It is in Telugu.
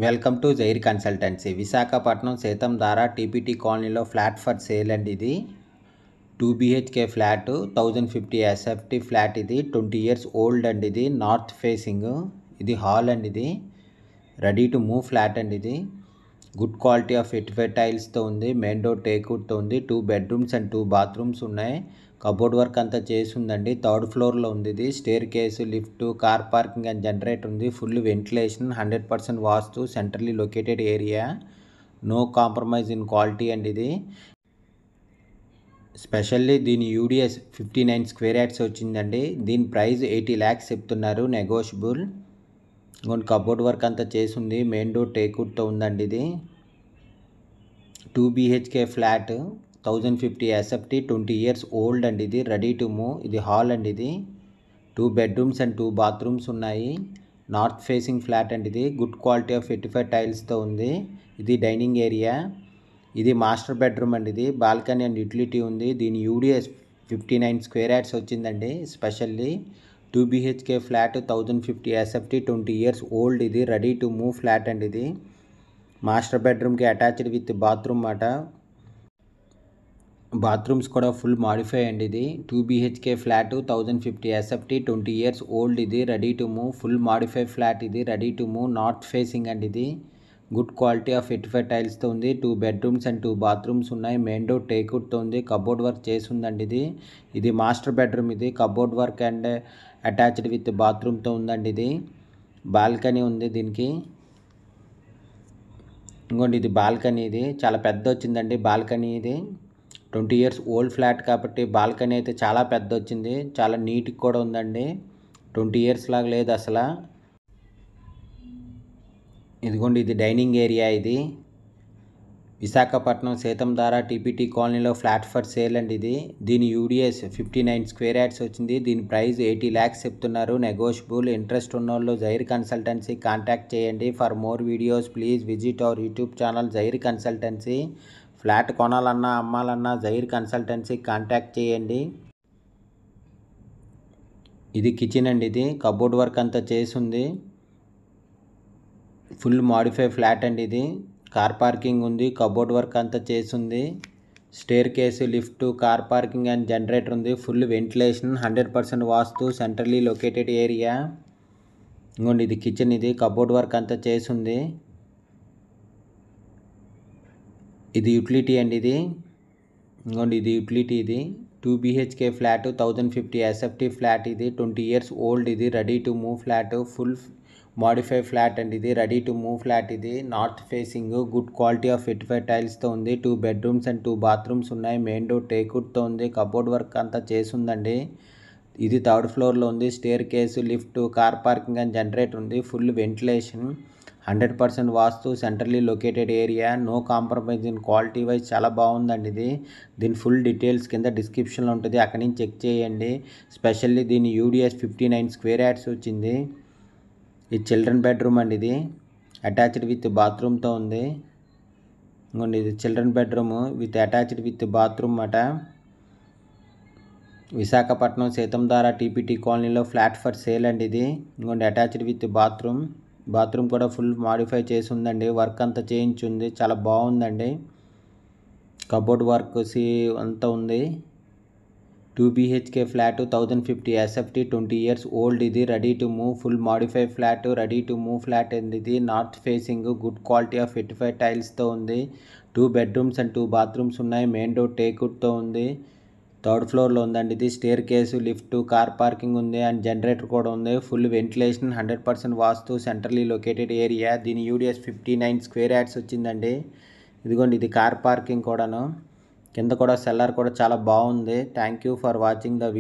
Welcome to Jair consultancy. Visakhapatnam Seethammadhara TPT కాలనీలో ఫ్లాట్ ఫర్ సేల్ అండి. ఇది 2 BHK ఫ్లాట్, 1050 SFT ఫ్లాట్. ఇది 20 years ఓల్డ్ అండి. ఇది నార్త్ ఫేసింగ్. ఇది హాల్ అండి. ఇది రెడీ టు మూవ్ ఫ్లాట్ అండి. ఇది గుడ్ క్వాలిటీ ఆఫ్ ఎటిఫైడ్ టైల్స్తో ఉంది. మెయిన్ డోర్ టేక్వుడ్తో ఉంది. 2 bedrooms అండ్ 2 bathrooms ఉన్నాయి. కబోర్డ్ వర్క్ అంతా చేసి ఉందండి. 3rd ఫ్లోర్లో ఉంది. ఇది staircase, lift, car parking and generator ఉంది. Full ventilation, 100% vastu, centrally located area, no compromise in quality అండి. ఇది స్పెషల్లీ దీని యూడిఎస్ 59 square yards వచ్చిందండి. దీని ప్రైస్ 80 lakhs చెప్తున్నారు, నెగోషియబుల్. ఇంకొన్ని కబోర్డ్ వర్క్ అంతా చేసి ఉంది. మెయిన్ డోర్ టేక్వుడ్తో ఉందండి. ఇది 2 BHK flat, 1050 SFT, 20 years old అండి. ఇది రెడీ టు మూవ్. ఇది హాల్ అండి. ఇది 2 bedrooms అండ్ 2 bathrooms ఉన్నాయి. నార్త్ ఫేసింగ్ ఫ్లాట్ అండి. ఇది గుడ్ క్వాలిటీ ఆఫ్ ఎటిఫైడ్ టైల్స్తో ఉంది. ఇది డైనింగ్ ఏరియా. ఇది మాస్టర్ బెడ్రూమ్ అండి. ఇది బాల్కనీ అండ్ యూటిలిటీ ఉంది. దీని యూడిఎస్ 59 square yards వచ్చిందండి. Specially 2 BHK flat, 1050 SFT, 20 years old. ఇది రెడీ టు మూవ్ ఫ్లాట్ అండి. ఇది మాస్టర్ బెడ్రూమ్కి అటాచ్డ్ విత్ బాత్రూమ్ మాట. బాత్రూమ్స్ కూడా ఫుల్ మాడిఫై అండి. ఇది 2 BHK flat, 1050 SFT, 20 years old. ఇది ready to move, full modify flat. ఇది ready to move, north facing అండి. ఇది గుడ్ క్వాలిటీ ఆఫ్ ఎటిఫైడ్ టైల్స్తో ఉంది. 2 bedrooms అండ్ 2 bathrooms ఉన్నాయి. మెయిన్ డోర్ టేక్వుడ్తో ఉంది. కబోర్డ్ వర్క్ చేసి ఉందండి. ఇది మాస్టర్ బెడ్రూమ్. ఇది cupboard work and attached with బాత్రూమ్తో ఉందండి. ఇది బాల్కనీ ఉంది దీనికి. ఇంకోండి ఇది బాల్కనీ. ఇది చాలా పెద్ద వచ్చిందండి బాల్కనీ. ఇది 20 years ఓల్డ్ ఫ్లాట్ కాబట్టి బాల్కనీ అయితే చాలా పెద్ద వచ్చింది. చాలా నీట్గా కూడా ఉందండి. 20 years లాగా లేదు అసలు. ఇదిగోండి ఇది డైనింగ్ ఏరియా. ఇది విశాఖపట్నం సీతంధార టీపీటీ కాలనీలో ఫ్లాట్ ఫర్ సేల్ అండి. ఇది దీని యూడిఎస్ 59 square yards వచ్చింది. దీని ప్రైస్ 80 lakhs చెప్తున్నారు, నెగోషియబుల్. ఇంట్రెస్ట్ ఉన్నోళ్ళు జైర్ కన్సల్టెన్సీ కాంటాక్ట్ చేయండి. For more videos please visit our YouTube channel Jair consultancy. Flat కొనాలన్నా అమ్మాలన్నా జైర్ కన్సల్టెన్సీ కాంటాక్ట్ చేయండి. ఇది కిచెన్ అండి. ఇది కబోర్డ్ వర్క్ అంతా చేసి ఉంది. ఫుల్ మాడిఫై ఫ్లాట్ అండి. ఇది కార్ పార్కింగ్ ఉంది. కబోర్డ్ వర్క్ అంతా చేసి ఉంది. Staircase, lift, car parking and generator ఉంది. Full ventilation, 100% vastu, centrally located area. ఇంకోండి ఇది కిచెన్. ఇది కబోర్డ్ వర్క్ అంతా చేసి ఉంది. ఇది యూటిలిటీ అండి. ఇది ఇంకోండి ఇది యూటిలిటీ. ఇది 2 BHK ఫ్లాట్, 1050 SFT ఫ్లాట్. ఇది 20 years ఓల్డ్. ఇది ready to move flat, full modify flat అండి. ఇది రెడీ టు మూవ్ ఫ్లాట్. ఇది north facing, good quality of vitrified టైల్స్తో ఉంది. 2 bedrooms అండ్ 2 bathrooms ఉన్నాయి. మెయిన్ డోర్ టేక్వుడ్తో ఉంది. కబోర్డ్ వర్క్ అంతా చేసి ఉందండి. ఇది 3rd ఫ్లోర్లో ఉంది. Staircase, lift, car parking and generator ఉంది. Full ventilation, 100% vastu, centrally located area, no compromise in quality wise. చాలా బాగుందండి. ఇది దీని ఫుల్ డీటెయిల్స్ కింద డిస్క్రిప్షన్లో ఉంటుంది, అక్కడి నుంచి చెక్ చేయండి. స్పెషల్లీ దీని యూడిఎస్ 59 square yards వచ్చింది. ఇది చిల్డ్రన్ బెడ్రూమ్ అండి. ఇది అటాచ్డ్ విత్ బాత్రూమ్తో ఉంది. ఇంకోండి ఇది children bedroom with attached with bathroom అట. విశాఖపట్నం సీతంధార టీపీటీ కాలనీలో ఫ్లాట్ ఫర్ సేల్ అండి. ఇది ఇంకోండి అటాచ్డ్ విత్ బాత్రూమ్ కూడా ఫుల్ మాడిఫై చేసి ఉందండి. వర్క్ అంతా చేయించుంది. చాలా బాగుందండి. కబోర్డ్ వర్క్ అంతా ఉంది. 2 BHK flat, 1050 SFT, 20 years old. ఇది ready to move, full modify flat, ready to move flat అండి. ఇది north facing, good quality of vitrified టైల్స్తో ఉంది. 2 bedrooms అండ్ 2 bathrooms ఉన్నాయి. మెయిన్ డోర్ టేక్వుడ్తో ఉంది. 3rd ఫ్లోర్లో ఉందండి. ఇది staircase, lift, car parking ఉంది అండ్ జనరేటర్ కూడా ఉంది. Full ventilation, 100% vastu, centrally located area. దీని యూడిఎస్ 59 square yards వచ్చిందండి. ఇదిగోండి ఇది కార్ పార్కింగ్ కూడాను. కింద కూడా సెల్లర్ కూడా చాలా బాగుంది. Thank you for watching the